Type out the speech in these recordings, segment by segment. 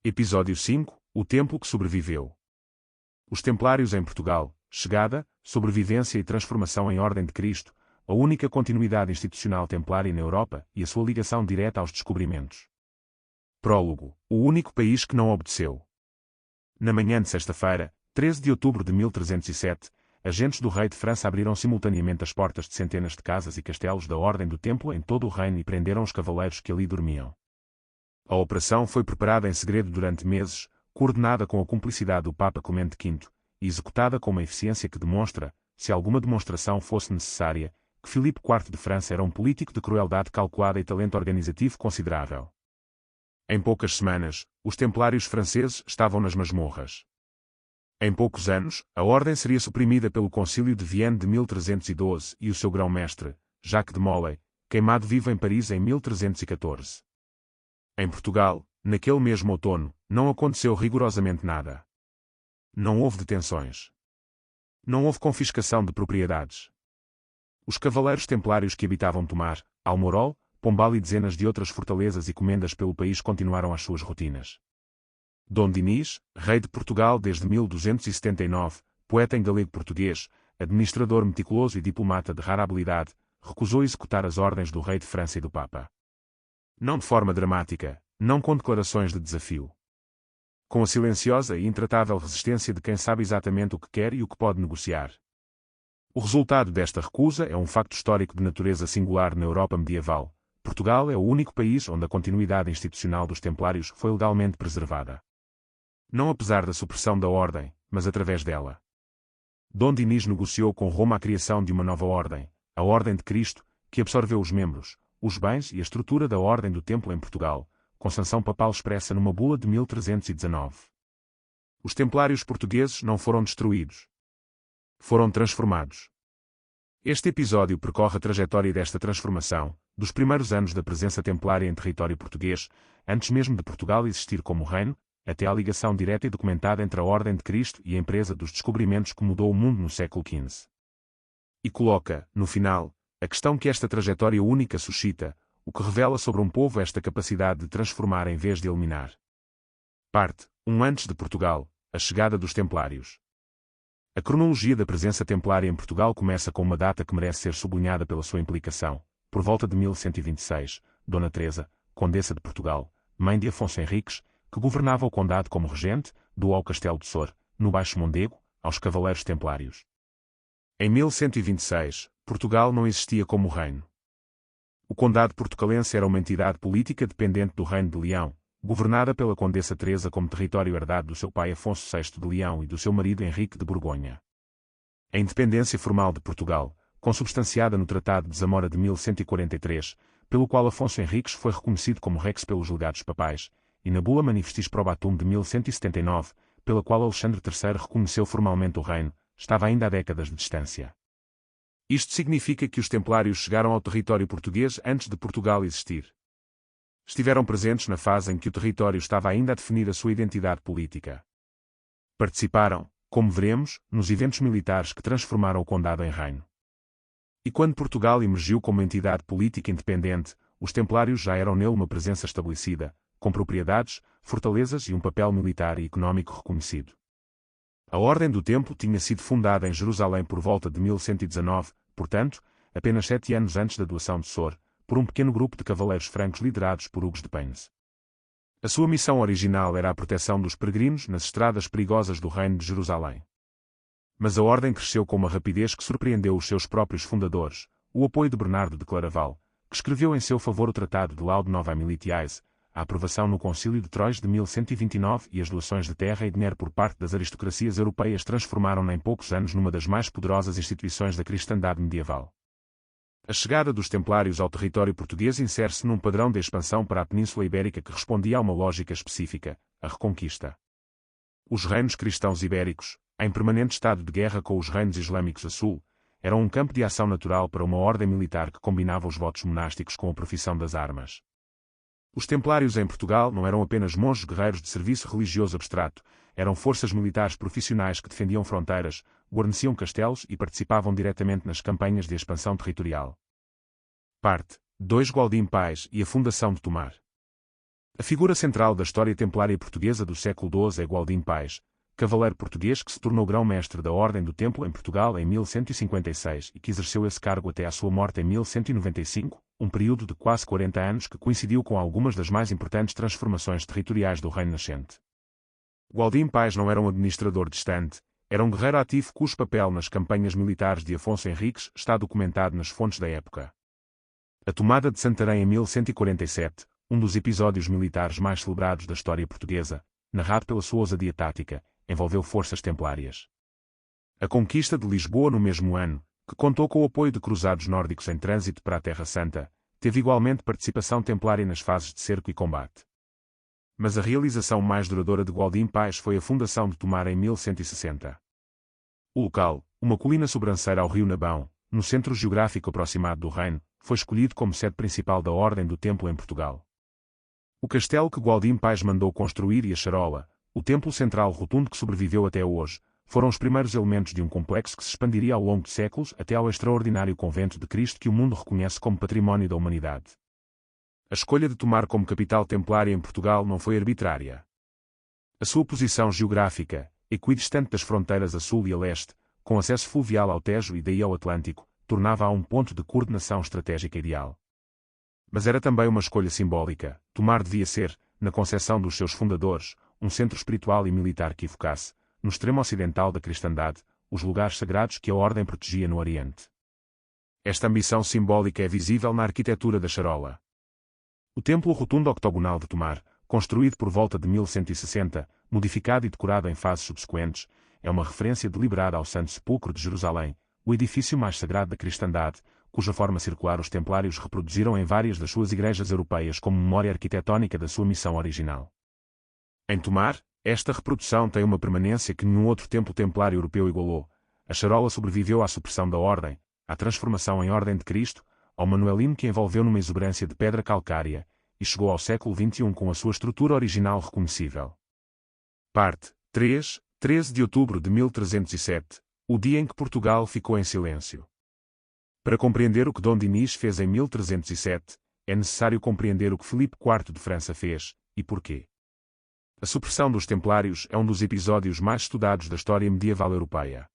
Episódio 5 – O Templo que sobreviveu. Os Templários em Portugal, chegada, sobrevivência e transformação em Ordem de Cristo, a única continuidade institucional templária na Europa e a sua ligação direta aos descobrimentos. Prólogo – O único país que não obedeceu. Na manhã de sexta-feira, 13 de outubro de 1307, agentes do rei de França abriram simultaneamente as portas de centenas de casas e castelos da Ordem do Templo em todo o reino e prenderam os cavaleiros que ali dormiam. A operação foi preparada em segredo durante meses, coordenada com a cumplicidade do Papa Clemente V, e executada com uma eficiência que demonstra, se alguma demonstração fosse necessária, que Filipe IV de França era um político de crueldade calculada e talento organizativo considerável. Em poucas semanas, os templários franceses estavam nas masmorras. Em poucos anos, a ordem seria suprimida pelo Concílio de Vienne de 1312 e o seu grão-mestre, Jacques de Molay, queimado vivo em Paris em 1314. Em Portugal, naquele mesmo outono, não aconteceu rigorosamente nada. Não houve detenções. Não houve confiscação de propriedades. Os cavaleiros templários que habitavam Tomar, Almorol, Pombal e dezenas de outras fortalezas e comendas pelo país continuaram as suas rotinas. Dom Dinis, rei de Portugal desde 1279, poeta em galego-português, administrador meticuloso e diplomata de rara habilidade, recusou executar as ordens do rei de França e do Papa. Não de forma dramática, não com declarações de desafio. Com a silenciosa e intratável resistência de quem sabe exatamente o que quer e o que pode negociar. O resultado desta recusa é um facto histórico de natureza singular na Europa medieval. Portugal é o único país onde a continuidade institucional dos Templários foi legalmente preservada. Não apesar da supressão da ordem, mas através dela. Dom Dinis negociou com Roma a criação de uma nova ordem, a Ordem de Cristo, que absorveu os membros, os bens e a estrutura da Ordem do Templo em Portugal, com sanção papal expressa numa bula de 1319. Os templários portugueses não foram destruídos. Foram transformados. Este episódio percorre a trajetória desta transformação, dos primeiros anos da presença templária em território português, antes mesmo de Portugal existir como reino, até à ligação direta e documentada entre a Ordem de Cristo e a empresa dos descobrimentos que mudou o mundo no século XV. E coloca, no final, a questão que esta trajetória única suscita, o que revela sobre um povo esta capacidade de transformar em vez de eliminar. Parte 1 antes de Portugal, a chegada dos Templários. A cronologia da presença templária em Portugal começa com uma data que merece ser sublinhada pela sua implicação. Por volta de 1126, Dona Teresa, Condessa de Portugal, mãe de Afonso Henriques, que governava o condado como regente, doou ao Castelo de Sor, no Baixo Mondego, aos cavaleiros templários. Em 1126, Portugal não existia como reino. O condado portucalense era uma entidade política dependente do Reino de Leão, governada pela Condessa Teresa como território herdado do seu pai Afonso VI de Leão e do seu marido Henrique de Borgonha. A independência formal de Portugal, consubstanciada no Tratado de Zamora de 1143, pelo qual Afonso Henriques foi reconhecido como rex pelos legados papais, e na Bula Manifestis Probatum de 1179, pela qual Alexandre III reconheceu formalmente o reino, estava ainda a décadas de distância. Isto significa que os templários chegaram ao território português antes de Portugal existir. Estiveram presentes na fase em que o território estava ainda a definir a sua identidade política. Participaram, como veremos, nos eventos militares que transformaram o condado em reino. E quando Portugal emergiu como entidade política independente, os templários já eram nele uma presença estabelecida, com propriedades, fortalezas e um papel militar e económico reconhecido. A Ordem do Templo tinha sido fundada em Jerusalém por volta de 1119, portanto, apenas 7 anos antes da doação de Sor, por um pequeno grupo de cavaleiros francos liderados por Hugues de Paynes. A sua missão original era a proteção dos peregrinos nas estradas perigosas do Reino de Jerusalém. Mas a Ordem cresceu com uma rapidez que surpreendeu os seus próprios fundadores, o apoio de Bernardo de Claraval, que escreveu em seu favor o Tratado de Laude Novae Militiae, a aprovação no Concílio de Troyes de 1129 e as doações de terra e dinheiro por parte das aristocracias europeias transformaram-na em poucos anos numa das mais poderosas instituições da cristandade medieval. A chegada dos Templários ao território português insere-se num padrão de expansão para a Península Ibérica que respondia a uma lógica específica, a Reconquista. Os reinos cristãos ibéricos, em permanente estado de guerra com os reinos islâmicos a sul, eram um campo de ação natural para uma ordem militar que combinava os votos monásticos com a profissão das armas. Os Templários em Portugal não eram apenas monges guerreiros de serviço religioso abstrato, eram forças militares profissionais que defendiam fronteiras, guarneciam castelos e participavam diretamente nas campanhas de expansão territorial. Parte 2 Gualdim Pais e a fundação de Tomar. A figura central da história templária portuguesa do século XII é Gualdim Pais, cavaleiro português que se tornou grão-mestre da Ordem do Templo em Portugal em 1156 e que exerceu esse cargo até à sua morte em 1195, um período de quase 40 anos que coincidiu com algumas das mais importantes transformações territoriais do reino nascente. Gualdim Pais não era um administrador distante, era um guerreiro ativo cujo papel nas campanhas militares de Afonso Henriques está documentado nas fontes da época. A tomada de Santarém em 1147, um dos episódios militares mais celebrados da história portuguesa, narrado pela sua ousadia tática, envolveu forças templárias. A conquista de Lisboa no mesmo ano, que contou com o apoio de cruzados nórdicos em trânsito para a Terra Santa, teve igualmente participação templária nas fases de cerco e combate. Mas a realização mais duradoura de Gualdim Pais foi a fundação de Tomar em 1160. O local, uma colina sobranceira ao rio Nabão, no centro geográfico aproximado do reino, foi escolhido como sede principal da Ordem do Templo em Portugal. O castelo que Gualdim Pais mandou construir e a charola, o templo central rotundo que sobreviveu até hoje, foram os primeiros elementos de um complexo que se expandiria ao longo de séculos até ao extraordinário convento de Cristo que o mundo reconhece como património da humanidade. A escolha de Tomar como capital templária em Portugal não foi arbitrária. A sua posição geográfica, equidistante das fronteiras a sul e a leste, com acesso fluvial ao Tejo e daí ao Atlântico, tornava-a um ponto de coordenação estratégica ideal. Mas era também uma escolha simbólica. Tomar devia ser, na concepção dos seus fundadores, um centro espiritual e militar que evocasse, no extremo ocidental da cristandade, os lugares sagrados que a Ordem protegia no Oriente. Esta ambição simbólica é visível na arquitetura da charola. O templo rotundo octogonal de Tomar, construído por volta de 1160, modificado e decorado em fases subsequentes, é uma referência deliberada ao Santo Sepulcro de Jerusalém, o edifício mais sagrado da cristandade, cuja forma circular os templários reproduziram em várias das suas igrejas europeias como memória arquitetónica da sua missão original. Em Tomar, esta reprodução tem uma permanência que nenhum outro templo templário europeu igualou. A charola sobreviveu à supressão da Ordem, à transformação em Ordem de Cristo, ao manuelino que envolveu numa exuberância de pedra calcária, e chegou ao século XXI com a sua estrutura original reconhecível. Parte 3, 13 de outubro de 1307, o dia em que Portugal ficou em silêncio. Para compreender o que Dom Dinis fez em 1307, é necessário compreender o que Filipe IV de França fez, e porquê. A supressão dos Templários é um dos episódios mais estudados da história medieval europeia.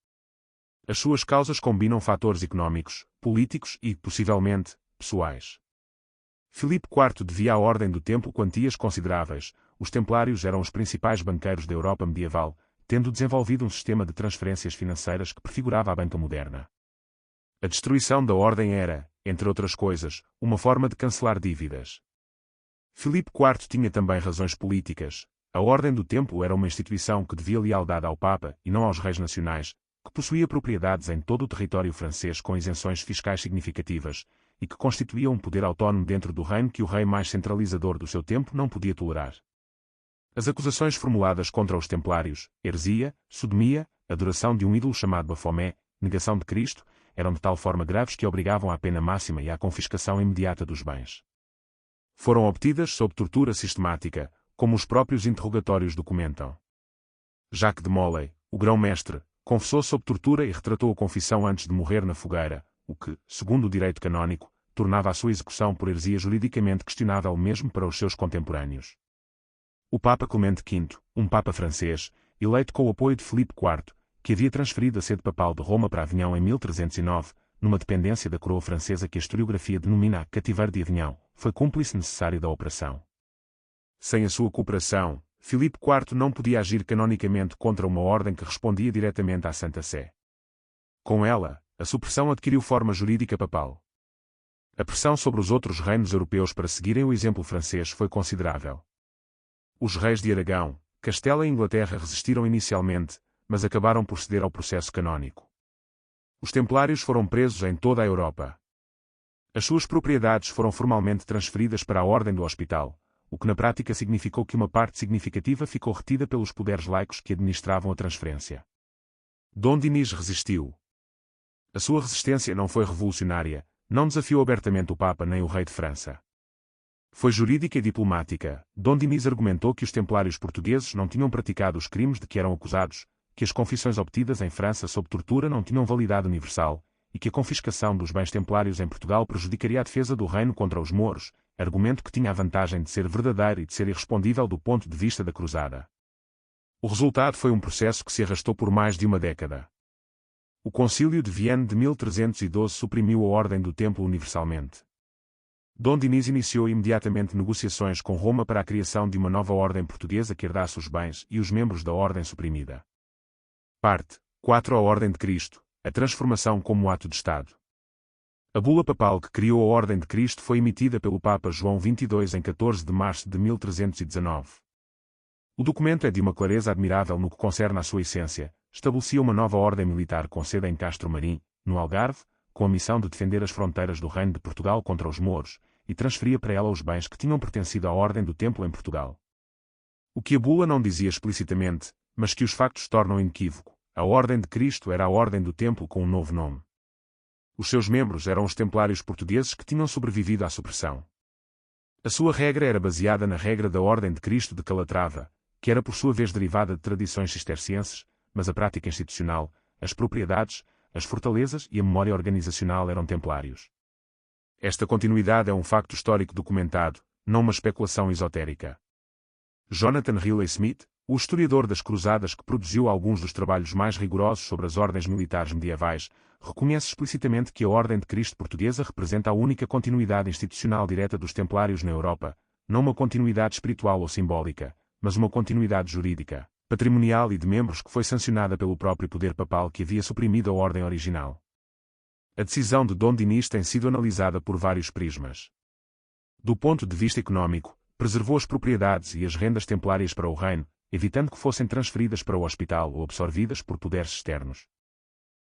As suas causas combinam fatores económicos, políticos e, possivelmente, pessoais. Filipe IV devia à Ordem do Templo quantias consideráveis. Os Templários eram os principais banqueiros da Europa medieval, tendo desenvolvido um sistema de transferências financeiras que prefigurava a banca moderna. A destruição da Ordem era, entre outras coisas, uma forma de cancelar dívidas. Filipe IV tinha também razões políticas. A Ordem do Templo era uma instituição que devia lealdade ao Papa e não aos reis nacionais, que possuía propriedades em todo o território francês com isenções fiscais significativas, e que constituía um poder autónomo dentro do reino que o rei mais centralizador do seu tempo não podia tolerar. As acusações formuladas contra os Templários, heresia, sodomia, adoração de um ídolo chamado Bafomé, negação de Cristo, eram de tal forma graves que obrigavam à pena máxima e à confiscação imediata dos bens. Foram obtidas sob tortura sistemática, como os próprios interrogatórios documentam. Jacques de Molay, o grão-mestre, confessou sob tortura e retratou a confissão antes de morrer na fogueira, o que, segundo o direito canônico, tornava a sua execução por heresia juridicamente questionável mesmo para os seus contemporâneos. O Papa Clemente V, um Papa francês, eleito com o apoio de Filipe IV, que havia transferido a sede papal de Roma para Avignon em 1309, numa dependência da coroa francesa que a historiografia denomina Cativeiro de Avignon, foi cúmplice necessário da operação. Sem a sua cooperação, Filipe IV não podia agir canonicamente contra uma ordem que respondia diretamente à Santa Sé. Com ela, a supressão adquiriu forma jurídica papal. A pressão sobre os outros reinos europeus para seguirem o exemplo francês foi considerável. Os reis de Aragão, Castela e Inglaterra resistiram inicialmente, mas acabaram por ceder ao processo canônico. Os Templários foram presos em toda a Europa. As suas propriedades foram formalmente transferidas para a Ordem do Hospital, o que na prática significou que uma parte significativa ficou retida pelos poderes laicos que administravam a transferência. Dom Dinis resistiu. A sua resistência não foi revolucionária, não desafiou abertamente o Papa nem o rei de França. Foi jurídica e diplomática. Dom Dinis argumentou que os Templários portugueses não tinham praticado os crimes de que eram acusados, que as confissões obtidas em França sob tortura não tinham validade universal, e que a confiscação dos bens templários em Portugal prejudicaria a defesa do reino contra os mouros, argumento que tinha a vantagem de ser verdadeiro e de ser irrespondível do ponto de vista da cruzada. O resultado foi um processo que se arrastou por mais de uma década. O Concílio de Vienne de 1312 suprimiu a Ordem do Templo universalmente. Dom Dinis iniciou imediatamente negociações com Roma para a criação de uma nova ordem portuguesa que herdasse os bens e os membros da ordem suprimida. Parte 4. A Ordem de Cristo, a transformação como ato de Estado. A bula papal que criou a Ordem de Cristo foi emitida pelo Papa João XXII em 14 de março de 1319. O documento é de uma clareza admirável no que concerne à sua essência, estabelecia uma nova ordem militar com sede em Castro Marim, no Algarve, com a missão de defender as fronteiras do Reino de Portugal contra os mouros, e transferia para ela os bens que tinham pertencido à Ordem do Templo em Portugal. O que a bula não dizia explicitamente, mas que os factos tornam inequívoco, a Ordem de Cristo era a Ordem do Templo com um novo nome. Os seus membros eram os templários portugueses que tinham sobrevivido à supressão. A sua regra era baseada na regra da Ordem de Cristo de Calatrava, que era por sua vez derivada de tradições cistercienses, mas a prática institucional, as propriedades, as fortalezas e a memória organizacional eram templários. Esta continuidade é um facto histórico documentado, não uma especulação esotérica. Jonathan Riley Smith, o historiador das Cruzadas que produziu alguns dos trabalhos mais rigorosos sobre as ordens militares medievais, reconhece explicitamente que a Ordem de Cristo portuguesa representa a única continuidade institucional direta dos templários na Europa, não uma continuidade espiritual ou simbólica, mas uma continuidade jurídica, patrimonial e de membros que foi sancionada pelo próprio poder papal que havia suprimido a ordem original. A decisão de Dom Dinis tem sido analisada por vários prismas. Do ponto de vista económico, preservou as propriedades e as rendas templárias para o reino, evitando que fossem transferidas para o hospital ou absorvidas por poderes externos.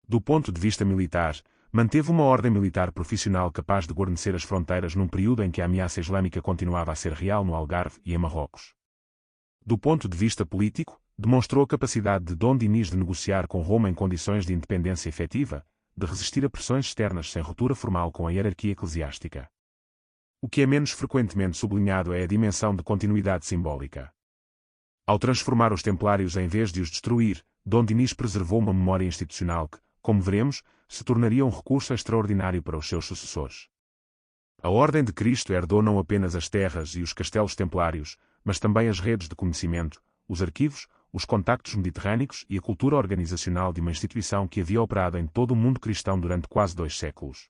Do ponto de vista militar, manteve uma ordem militar profissional capaz de guarnecer as fronteiras num período em que a ameaça islâmica continuava a ser real no Algarve e em Marrocos. Do ponto de vista político, demonstrou a capacidade de Dom Dinis de negociar com Roma em condições de independência efetiva, de resistir a pressões externas sem ruptura formal com a hierarquia eclesiástica. O que é menos frequentemente sublinhado é a dimensão de continuidade simbólica. Ao transformar os templários em vez de os destruir, Dom Dinis preservou uma memória institucional que, como veremos, se tornaria um recurso extraordinário para os seus sucessores. A Ordem de Cristo herdou não apenas as terras e os castelos templários, mas também as redes de conhecimento, os arquivos, os contactos mediterrâneos e a cultura organizacional de uma instituição que havia operado em todo o mundo cristão durante quase 2 séculos.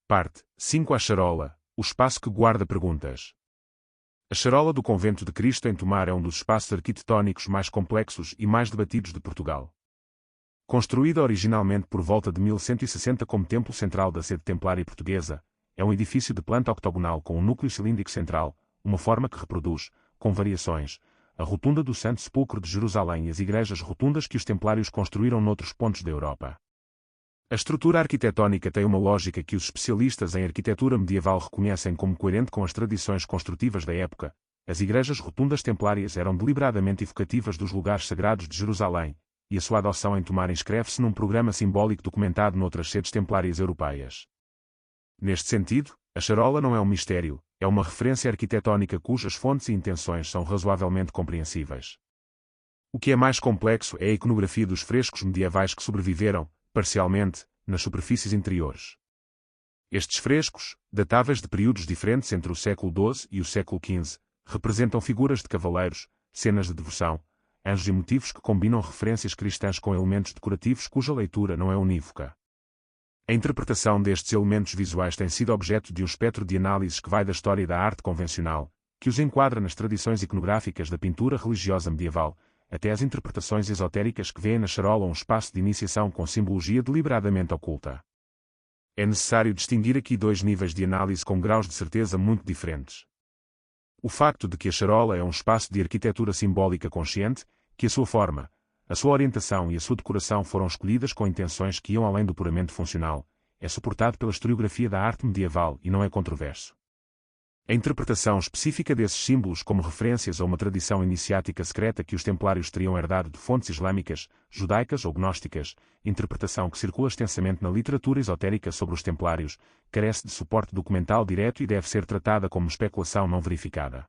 Parte 5. A Charola, o espaço que guarda perguntas. A charola do Convento de Cristo em Tomar é um dos espaços arquitetónicos mais complexos e mais debatidos de Portugal. Construída originalmente por volta de 1160 como templo central da sede templária portuguesa, é um edifício de planta octogonal com um núcleo cilíndrico central, uma forma que reproduz, com variações, a rotunda do Santo Sepulcro de Jerusalém e as igrejas rotundas que os templários construíram noutros pontos da Europa. A estrutura arquitetónica tem uma lógica que os especialistas em arquitetura medieval reconhecem como coerente com as tradições construtivas da época. As igrejas rotundas templárias eram deliberadamente evocativas dos lugares sagrados de Jerusalém, e a sua adoção em Tomar inscreve-se num programa simbólico documentado noutras sedes templárias europeias. Neste sentido, a charola não é um mistério, é uma referência arquitetónica cujas fontes e intenções são razoavelmente compreensíveis. O que é mais complexo é a iconografia dos frescos medievais que sobreviveram, parcialmente, nas superfícies interiores. Estes frescos, datáveis de períodos diferentes entre o século XII e o século XV, representam figuras de cavaleiros, cenas de devoção, anjos e motivos que combinam referências cristãs com elementos decorativos cuja leitura não é unívoca. A interpretação destes elementos visuais tem sido objeto de um espectro de análises que vai da história da arte convencional, que os enquadra nas tradições iconográficas da pintura religiosa medieval, até às interpretações esotéricas que vêem na charola um espaço de iniciação com simbologia deliberadamente oculta. É necessário distinguir aqui 2 níveis de análise com graus de certeza muito diferentes. O facto de que a charola é um espaço de arquitetura simbólica consciente, que a sua forma, a sua orientação e a sua decoração foram escolhidas com intenções que iam além do puramente funcional, é suportado pela historiografia da arte medieval e não é controverso. A interpretação específica desses símbolos como referências a uma tradição iniciática secreta que os templários teriam herdado de fontes islâmicas, judaicas ou gnósticas, interpretação que circula extensamente na literatura esotérica sobre os templários, carece de suporte documental direto e deve ser tratada como especulação não verificada.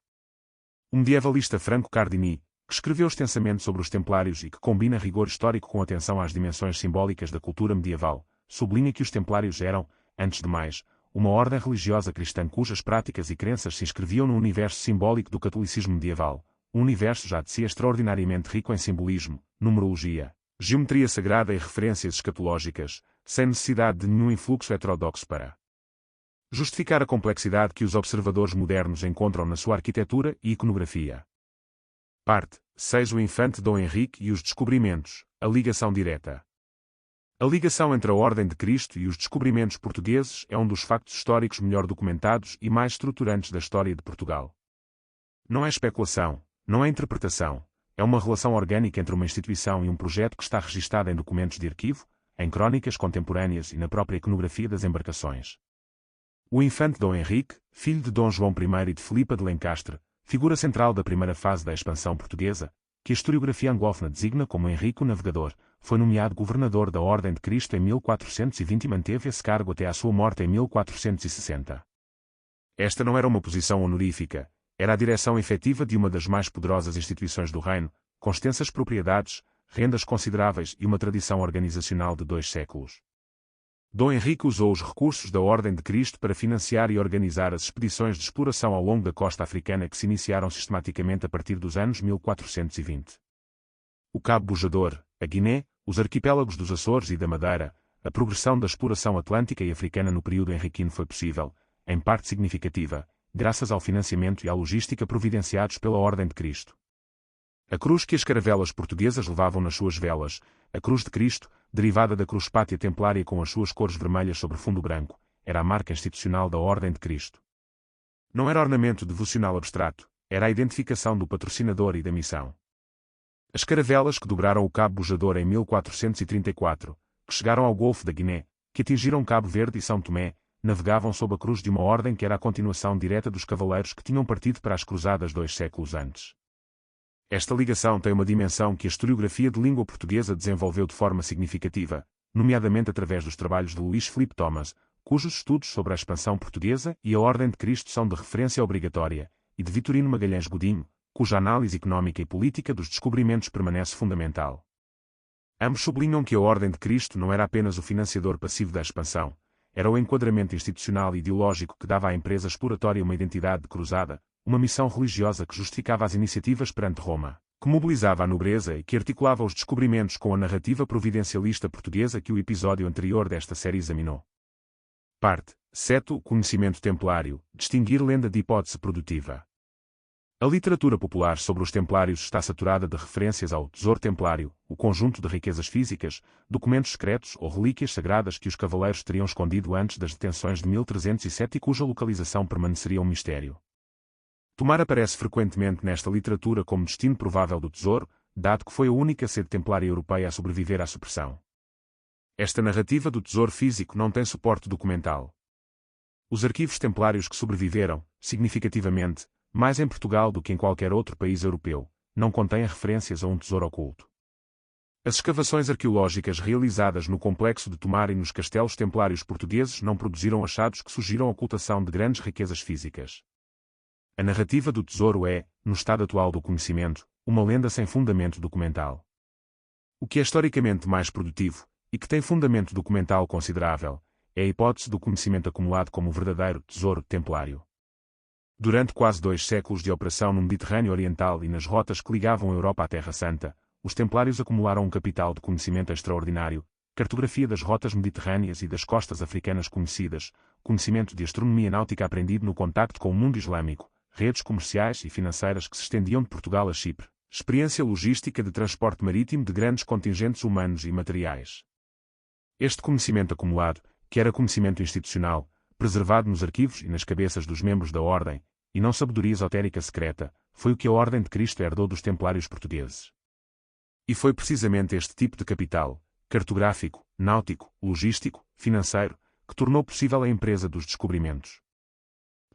O medievalista Franco Cardini, que escreveu extensamente sobre os templários e que combina rigor histórico com atenção às dimensões simbólicas da cultura medieval, sublinha que os templários eram, antes de mais, uma ordem religiosa cristã cujas práticas e crenças se inscreviam no universo simbólico do catolicismo medieval, um universo já de si extraordinariamente rico em simbolismo, numerologia, geometria sagrada e referências escatológicas, sem necessidade de nenhum influxo heterodoxo para justificar a complexidade que os observadores modernos encontram na sua arquitetura e iconografia. Parte 6. O infante Dom Henrique e os descobrimentos, a ligação direta. A ligação entre a Ordem de Cristo e os descobrimentos portugueses é um dos factos históricos melhor documentados e mais estruturantes da história de Portugal. Não é especulação, não é interpretação, é uma relação orgânica entre uma instituição e um projeto que está registada em documentos de arquivo, em crónicas contemporâneas e na própria iconografia das embarcações. O infante Dom Henrique, filho de Dom João I e de Filipa de Lencastre, figura central da primeira fase da expansão portuguesa, que a historiografia anglófona designa como Henrique o Navegador, foi nomeado governador da Ordem de Cristo em 1420 e manteve esse cargo até à sua morte em 1460. Esta não era uma posição honorífica, era a direção efetiva de uma das mais poderosas instituições do reino, com extensas propriedades, rendas consideráveis e uma tradição organizacional de 2 séculos. Dom Henrique usou os recursos da Ordem de Cristo para financiar e organizar as expedições de exploração ao longo da costa africana que se iniciaram sistematicamente a partir dos anos 1420. O Cabo Bojador, a Guiné, os arquipélagos dos Açores e da Madeira, a progressão da exploração atlântica e africana no período henriquino foi possível, em parte significativa, graças ao financiamento e à logística providenciados pela Ordem de Cristo. A cruz que as caravelas portuguesas levavam nas suas velas, a Cruz de Cristo, derivada da Cruz Pátria Templária com as suas cores vermelhas sobre fundo branco, era a marca institucional da Ordem de Cristo. Não era ornamento devocional abstrato, era a identificação do patrocinador e da missão. As caravelas que dobraram o Cabo Bojador em 1434, que chegaram ao Golfo da Guiné, que atingiram Cabo Verde e São Tomé, navegavam sob a cruz de uma ordem que era a continuação direta dos cavaleiros que tinham partido para as cruzadas 2 séculos antes. Esta ligação tem uma dimensão que a historiografia de língua portuguesa desenvolveu de forma significativa, nomeadamente através dos trabalhos de Luís Filipe Thomas, cujos estudos sobre a expansão portuguesa e a Ordem de Cristo são de referência obrigatória, e de Vitorino Magalhães Godinho, cuja análise económica e política dos descobrimentos permanece fundamental. Ambos sublinham que a Ordem de Cristo não era apenas o financiador passivo da expansão, era o enquadramento institucional e ideológico que dava à empresa exploratória uma identidade de cruzada, uma missão religiosa que justificava as iniciativas perante Roma, que mobilizava a nobreza e que articulava os descobrimentos com a narrativa providencialista portuguesa que o episódio anterior desta série examinou. Parte 7. O conhecimento templário, distinguir lenda de hipótese produtiva. A literatura popular sobre os templários está saturada de referências ao tesouro templário, o conjunto de riquezas físicas, documentos secretos ou relíquias sagradas que os cavaleiros teriam escondido antes das detenções de 1307 e cuja localização permaneceria um mistério. Tomar aparece frequentemente nesta literatura como destino provável do tesouro, dado que foi a única sede templária europeia a sobreviver à supressão. Esta narrativa do tesouro físico não tem suporte documental. Os arquivos templários que sobreviveram, significativamente, mais em Portugal do que em qualquer outro país europeu, não contêm referências a um tesouro oculto. As escavações arqueológicas realizadas no complexo de Tomar e nos castelos templários portugueses não produziram achados que sugiram a ocultação de grandes riquezas físicas. A narrativa do tesouro é, no estado atual do conhecimento, uma lenda sem fundamento documental. O que é historicamente mais produtivo, e que tem fundamento documental considerável, é a hipótese do conhecimento acumulado como o verdadeiro tesouro templário. Durante quase 2 séculos de operação no Mediterrâneo Oriental e nas rotas que ligavam a Europa à Terra Santa, os templários acumularam um capital de conhecimento extraordinário, cartografia das rotas mediterrâneas e das costas africanas conhecidas, conhecimento de astronomia náutica aprendido no contacto com o mundo islâmico, redes comerciais e financeiras que se estendiam de Portugal a Chipre, experiência logística de transporte marítimo de grandes contingentes humanos e materiais. Este conhecimento acumulado, que era conhecimento institucional, preservado nos arquivos e nas cabeças dos membros da Ordem, e não sabedoria esotérica secreta, foi o que a Ordem de Cristo herdou dos templários portugueses. E foi precisamente este tipo de capital, cartográfico, náutico, logístico, financeiro, que tornou possível a empresa dos descobrimentos.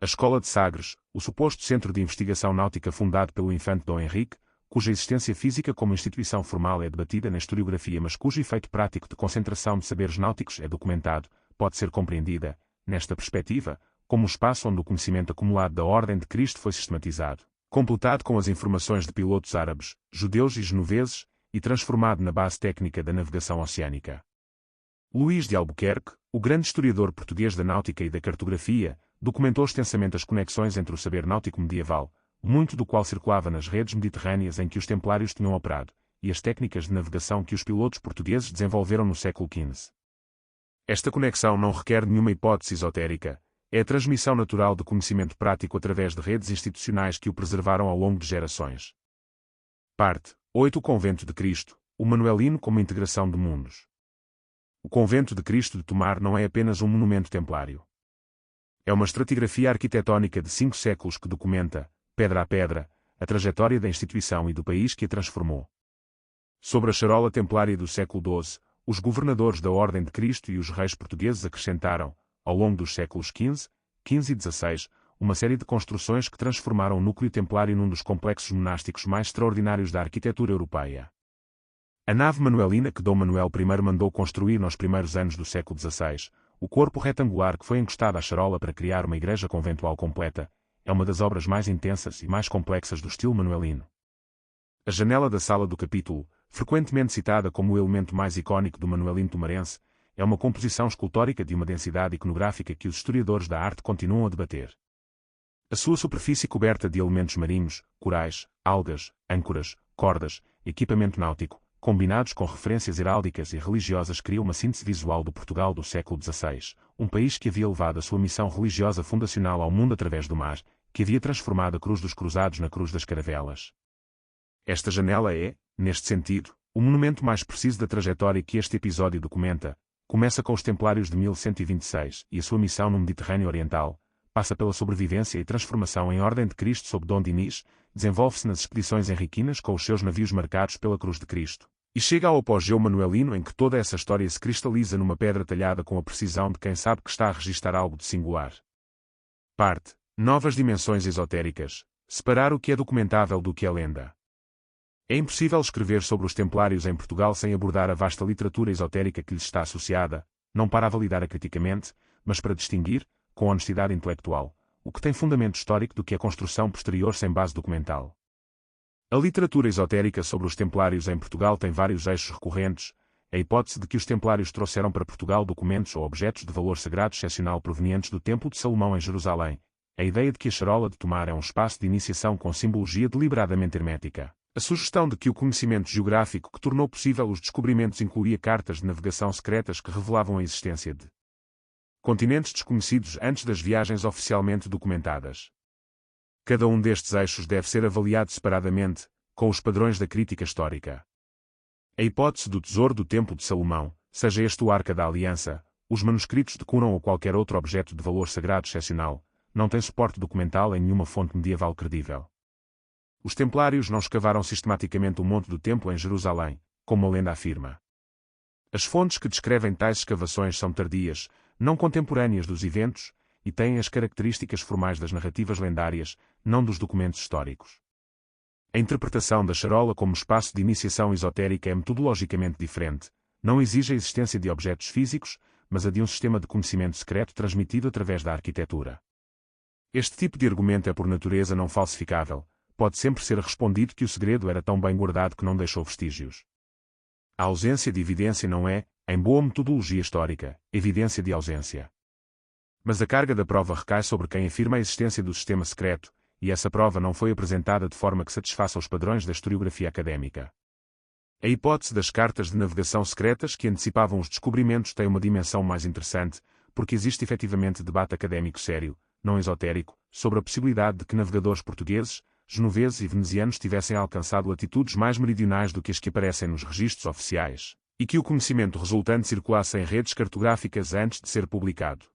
A Escola de Sagres, o suposto centro de investigação náutica fundado pelo infante Dom Henrique, cuja existência física como instituição formal é debatida na historiografia mas cujo efeito prático de concentração de saberes náuticos é documentado, pode ser compreendida, nesta perspectiva, como o espaço onde o conhecimento acumulado da Ordem de Cristo foi sistematizado, completado com as informações de pilotos árabes, judeus e genoveses, e transformado na base técnica da navegação oceânica. Luís de Albuquerque, o grande historiador português da náutica e da cartografia, documentou extensamente as conexões entre o saber náutico medieval, muito do qual circulava nas redes mediterrâneas em que os templários tinham operado, e as técnicas de navegação que os pilotos portugueses desenvolveram no século XV. Esta conexão não requer nenhuma hipótese esotérica, é a transmissão natural de conhecimento prático através de redes institucionais que o preservaram ao longo de gerações. Parte 8. O Convento de Cristo, o Manuelino como integração de mundos. O Convento de Cristo de Tomar não é apenas um monumento templário. É uma estratigrafia arquitetónica de 5 séculos que documenta, pedra a pedra, a trajetória da instituição e do país que a transformou. Sobre a charola templária do século XII, os governadores da Ordem de Cristo e os reis portugueses acrescentaram, ao longo dos séculos XV, XV e XVI, uma série de construções que transformaram o núcleo templário num dos complexos monásticos mais extraordinários da arquitetura europeia. A nave manuelina que Dom Manuel I mandou construir nos primeiros anos do século XVI, o corpo retangular que foi encostado à charola para criar uma igreja conventual completa, é uma das obras mais intensas e mais complexas do estilo manuelino. A janela da sala do capítulo, frequentemente citada como o elemento mais icónico do manuelino tomarense, é uma composição escultórica de uma densidade iconográfica que os historiadores da arte continuam a debater. A sua superfície coberta de elementos marinhos, corais, algas, âncoras, cordas, equipamento náutico, combinados com referências heráldicas e religiosas cria uma síntese visual do Portugal do século XVI, um país que havia levado a sua missão religiosa fundacional ao mundo através do mar, que havia transformado a Cruz dos Cruzados na Cruz das Caravelas. Esta janela é, neste sentido, o monumento mais preciso da trajetória que este episódio documenta. Começa com os Templários de 1126 e a sua missão no Mediterrâneo Oriental, passa pela sobrevivência e transformação em Ordem de Cristo sob Dom Dinis, desenvolve-se nas expedições henriquinas com os seus navios marcados pela Cruz de Cristo, e chega ao apogeu manuelino em que toda essa história se cristaliza numa pedra talhada com a precisão de quem sabe que está a registar algo de singular. Parte. Novas dimensões esotéricas. Separar o que é documentável do que é lenda. É impossível escrever sobre os Templários em Portugal sem abordar a vasta literatura esotérica que lhes está associada, não para validar-a criticamente, mas para distinguir, com honestidade intelectual, o que tem fundamento histórico do que é construção posterior sem base documental. A literatura esotérica sobre os Templários em Portugal tem vários eixos recorrentes: a hipótese de que os Templários trouxeram para Portugal documentos ou objetos de valor sagrado excepcional provenientes do Templo de Salomão em Jerusalém, a ideia de que a charola de Tomar é um espaço de iniciação com simbologia deliberadamente hermética. A sugestão de que o conhecimento geográfico que tornou possível os descobrimentos incluía cartas de navegação secretas que revelavam a existência de continentes desconhecidos antes das viagens oficialmente documentadas. Cada um destes eixos deve ser avaliado separadamente, com os padrões da crítica histórica. A hipótese do tesouro do Templo de Salomão, seja este o Arca da Aliança, os manuscritos de Qumran ou qualquer outro objeto de valor sagrado excepcional, não tem suporte documental em nenhuma fonte medieval credível. Os Templários não escavaram sistematicamente o Monte do Templo em Jerusalém, como a lenda afirma. As fontes que descrevem tais escavações são tardias, não contemporâneas dos eventos, e têm as características formais das narrativas lendárias, não dos documentos históricos. A interpretação da charola como espaço de iniciação esotérica é metodologicamente diferente, não exige a existência de objetos físicos, mas a de um sistema de conhecimento secreto transmitido através da arquitetura. Este tipo de argumento é por natureza não falsificável. Pode sempre ser respondido que o segredo era tão bem guardado que não deixou vestígios. A ausência de evidência não é, em boa metodologia histórica, evidência de ausência. Mas a carga da prova recai sobre quem afirma a existência do sistema secreto, e essa prova não foi apresentada de forma que satisfaça os padrões da historiografia académica. A hipótese das cartas de navegação secretas que antecipavam os descobrimentos tem uma dimensão mais interessante, porque existe efetivamente debate académico sério, não esotérico, sobre a possibilidade de que navegadores portugueses, genoveses e venezianos tivessem alcançado latitudes mais meridionais do que as que aparecem nos registros oficiais, e que o conhecimento resultante circulasse em redes cartográficas antes de ser publicado.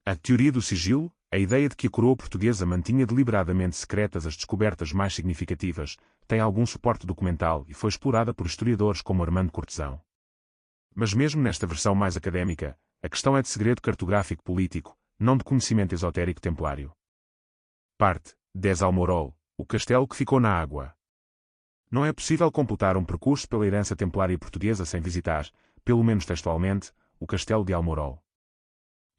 A teoria do sigilo, a ideia de que a coroa portuguesa mantinha deliberadamente secretas as descobertas mais significativas, tem algum suporte documental e foi explorada por historiadores como Armando Cortesão. Mas mesmo nesta versão mais académica, a questão é de segredo cartográfico político, não de conhecimento esotérico templário. Parte 10. Almorol, o castelo que ficou na água. Não é possível computar um percurso pela herança templária portuguesa sem visitar, pelo menos textualmente, o castelo de Almorol.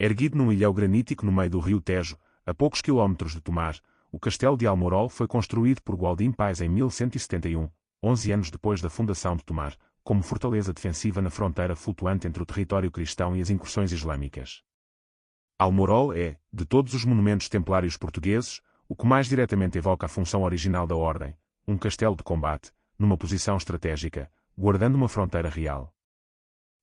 Erguido num ilhéu granítico no meio do rio Tejo, a poucos quilómetros de Tomar, o castelo de Almorol foi construído por Gualdim Pais em 1171, 11 anos depois da fundação de Tomar, como fortaleza defensiva na fronteira flutuante entre o território cristão e as incursões islâmicas. Almorol é, de todos os monumentos templários portugueses, o que mais diretamente evoca a função original da ordem, um castelo de combate, numa posição estratégica, guardando uma fronteira real.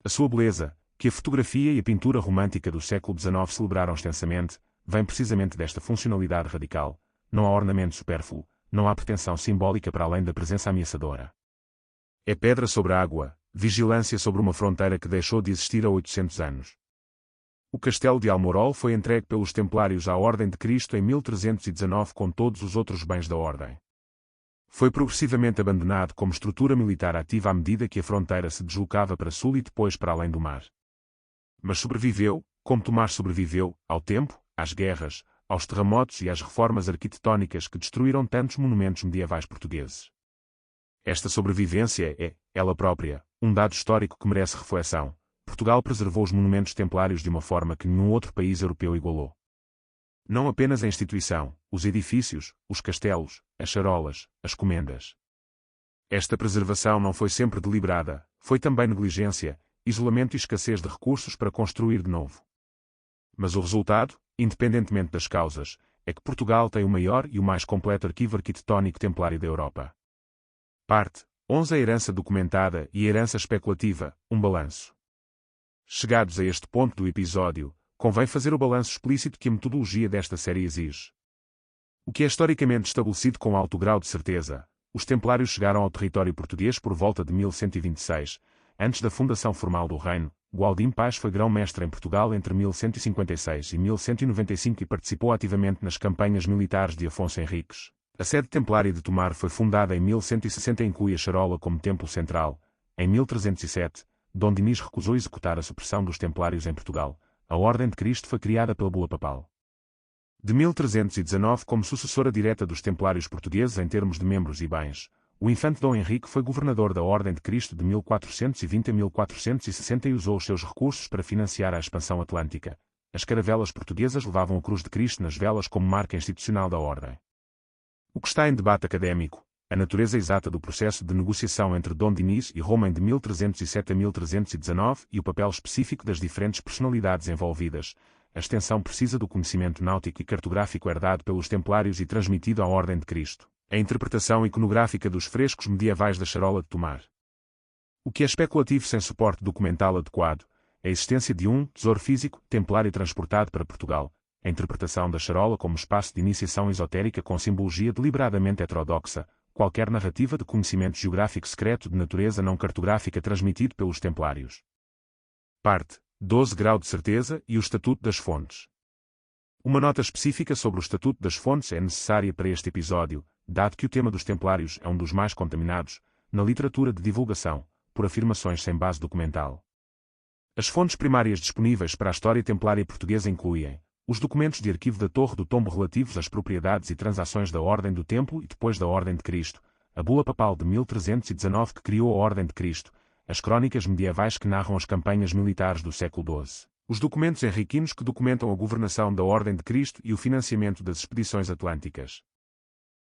A sua beleza, que a fotografia e a pintura romântica do século XIX celebraram extensamente, vem precisamente desta funcionalidade radical. Não há ornamento supérfluo, não há pretensão simbólica para além da presença ameaçadora. É pedra sobre água, vigilância sobre uma fronteira que deixou de existir há 800 anos. O castelo de Almorol foi entregue pelos Templários à Ordem de Cristo em 1319 com todos os outros bens da Ordem. Foi progressivamente abandonado como estrutura militar ativa à medida que a fronteira se deslocava para sul e depois para além do mar. Mas sobreviveu, como Tomar sobreviveu, ao tempo, às guerras, aos terremotos e às reformas arquitetónicas que destruíram tantos monumentos medievais portugueses. Esta sobrevivência é, ela própria, um dado histórico que merece reflexão. Portugal preservou os monumentos templários de uma forma que nenhum outro país europeu igualou. Não apenas a instituição, os edifícios, os castelos, as charolas, as comendas. Esta preservação não foi sempre deliberada, foi também negligência, isolamento e escassez de recursos para construir de novo. Mas o resultado, independentemente das causas, é que Portugal tem o maior e o mais completo arquivo arquitetónico templário da Europa. Parte 11. A herança documentada e a herança especulativa, um balanço. Chegados a este ponto do episódio, convém fazer o balanço explícito que a metodologia desta série exige. O que é historicamente estabelecido com alto grau de certeza, os Templários chegaram ao território português por volta de 1126, antes da fundação formal do reino. Gualdim Paz foi grão-mestre em Portugal entre 1156 e 1195 e participou ativamente nas campanhas militares de Afonso Henriques. A sede templária de Tomar foi fundada em 1160 e inclui a charola como templo central. Em 1307, Dom Dinis recusou executar a supressão dos Templários em Portugal. A Ordem de Cristo foi criada pela Bula Papal de 1319 como sucessora direta dos Templários portugueses em termos de membros e bens. O infante Dom Henrique foi governador da Ordem de Cristo de 1420 a 1460 e usou os seus recursos para financiar a expansão atlântica. As caravelas portuguesas levavam a cruz de Cristo nas velas como marca institucional da Ordem. O que está em debate académico, a natureza exata do processo de negociação entre Dom Dinis e Roma de 1307 a 1319 e o papel específico das diferentes personalidades envolvidas, a extensão precisa do conhecimento náutico e cartográfico herdado pelos Templários e transmitido à Ordem de Cristo, a interpretação iconográfica dos frescos medievais da charola de Tomar. O que é especulativo sem suporte documental adequado, a existência de um tesouro físico templário transportado para Portugal, a interpretação da charola como espaço de iniciação esotérica com simbologia deliberadamente heterodoxa, qualquer narrativa de conhecimento geográfico secreto de natureza não cartográfica transmitido pelos Templários. Parte 12. Grau de certeza e o Estatuto das Fontes. Uma nota específica sobre o Estatuto das Fontes é necessária para este episódio, dado que o tema dos Templários é um dos mais contaminados, na literatura de divulgação, por afirmações sem base documental. As fontes primárias disponíveis para a história templária portuguesa incluem os documentos de arquivo da Torre do Tombo relativos às propriedades e transações da Ordem do Templo e depois da Ordem de Cristo, a Bula Papal de 1319 que criou a Ordem de Cristo, as crónicas medievais que narram as campanhas militares do século XII, os documentos henriquinos que documentam a governação da Ordem de Cristo e o financiamento das expedições atlânticas.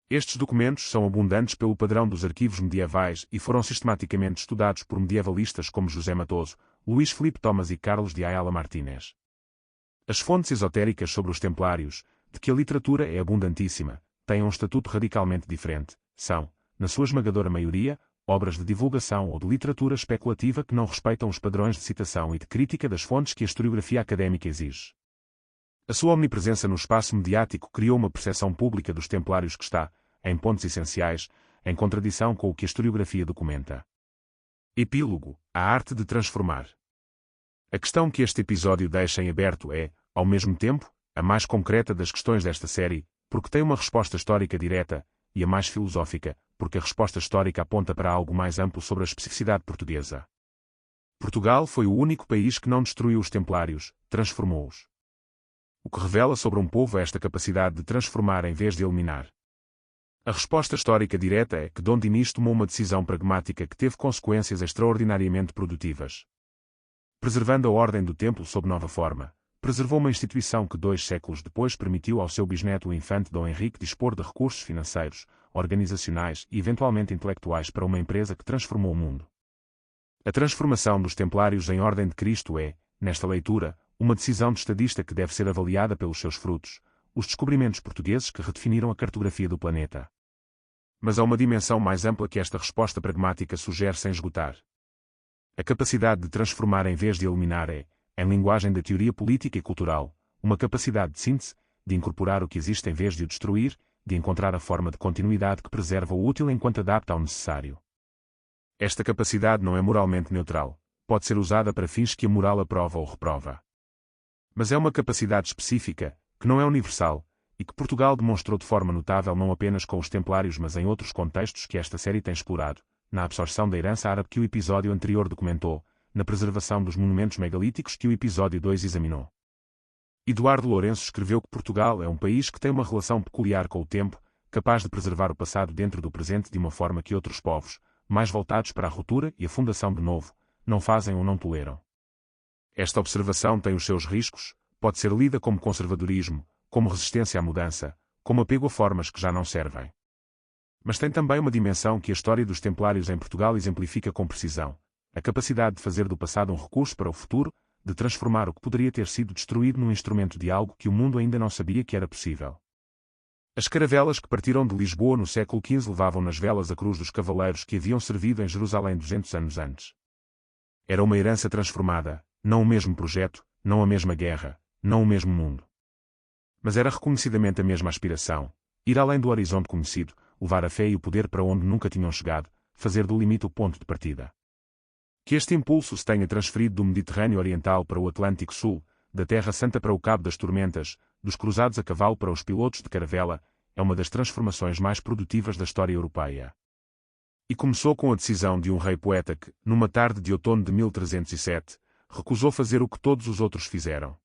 Estes documentos são abundantes pelo padrão dos arquivos medievais e foram sistematicamente estudados por medievalistas como José Matoso, Luís Filipe Thomas e Carlos de Ayala Martínez. As fontes esotéricas sobre os Templários, de que a literatura é abundantíssima, têm um estatuto radicalmente diferente, são, na sua esmagadora maioria, obras de divulgação ou de literatura especulativa que não respeitam os padrões de citação e de crítica das fontes que a historiografia académica exige. A sua omnipresença no espaço mediático criou uma percepção pública dos Templários que está, em pontos essenciais, em contradição com o que a historiografia documenta. Epílogo: a arte de transformar. A questão que este episódio deixa em aberto é, ao mesmo tempo, a mais concreta das questões desta série, porque tem uma resposta histórica direta, e a mais filosófica, porque a resposta histórica aponta para algo mais amplo sobre a especificidade portuguesa. Portugal foi o único país que não destruiu os Templários, transformou-os. O que revela sobre um povo esta capacidade de transformar em vez de eliminar. A resposta histórica direta é que Dom Dinis tomou uma decisão pragmática que teve consequências extraordinariamente produtivas. Preservando a Ordem do Templo sob nova forma, preservou uma instituição que 2 séculos depois permitiu ao seu bisneto o infante Dom Henrique dispor de recursos financeiros, organizacionais e eventualmente intelectuais para uma empresa que transformou o mundo. A transformação dos Templários em Ordem de Cristo é, nesta leitura, uma decisão de estadista que deve ser avaliada pelos seus frutos, os descobrimentos portugueses que redefiniram a cartografia do planeta. Mas há uma dimensão mais ampla que esta resposta pragmática sugere sem esgotar. A capacidade de transformar em vez de eliminar é, em linguagem da teoria política e cultural, uma capacidade de síntese, de incorporar o que existe em vez de o destruir, de encontrar a forma de continuidade que preserva o útil enquanto adapta ao necessário. Esta capacidade não é moralmente neutral, pode ser usada para fins que a moral aprova ou reprova. Mas é uma capacidade específica, que não é universal, e que Portugal demonstrou de forma notável não apenas com os Templários mas em outros contextos que esta série tem explorado, na absorção da herança árabe que o episódio anterior documentou, na preservação dos monumentos megalíticos que o episódio 2 examinou. Eduardo Lourenço escreveu que Portugal é um país que tem uma relação peculiar com o tempo, capaz de preservar o passado dentro do presente de uma forma que outros povos, mais voltados para a ruptura e a fundação de novo, não fazem ou não toleram. Esta observação tem os seus riscos, pode ser lida como conservadorismo, como resistência à mudança, como apego a formas que já não servem. Mas tem também uma dimensão que a história dos Templários em Portugal exemplifica com precisão, a capacidade de fazer do passado um recurso para o futuro, de transformar o que poderia ter sido destruído num instrumento de algo que o mundo ainda não sabia que era possível. As caravelas que partiram de Lisboa no século XV levavam nas velas a cruz dos cavaleiros que haviam servido em Jerusalém 200 anos antes. Era uma herança transformada, não o mesmo projeto, não a mesma guerra, não o mesmo mundo. Mas era reconhecidamente a mesma aspiração, ir além do horizonte conhecido, levar a fé e o poder para onde nunca tinham chegado, fazer do limite o ponto de partida. Que este impulso se tenha transferido do Mediterrâneo Oriental para o Atlântico Sul, da Terra Santa para o Cabo das Tormentas, dos cruzados a cavalo para os pilotos de caravela, é uma das transformações mais produtivas da história europeia. E começou com a decisão de um rei poeta que, numa tarde de outono de 1307, recusou fazer o que todos os outros fizeram.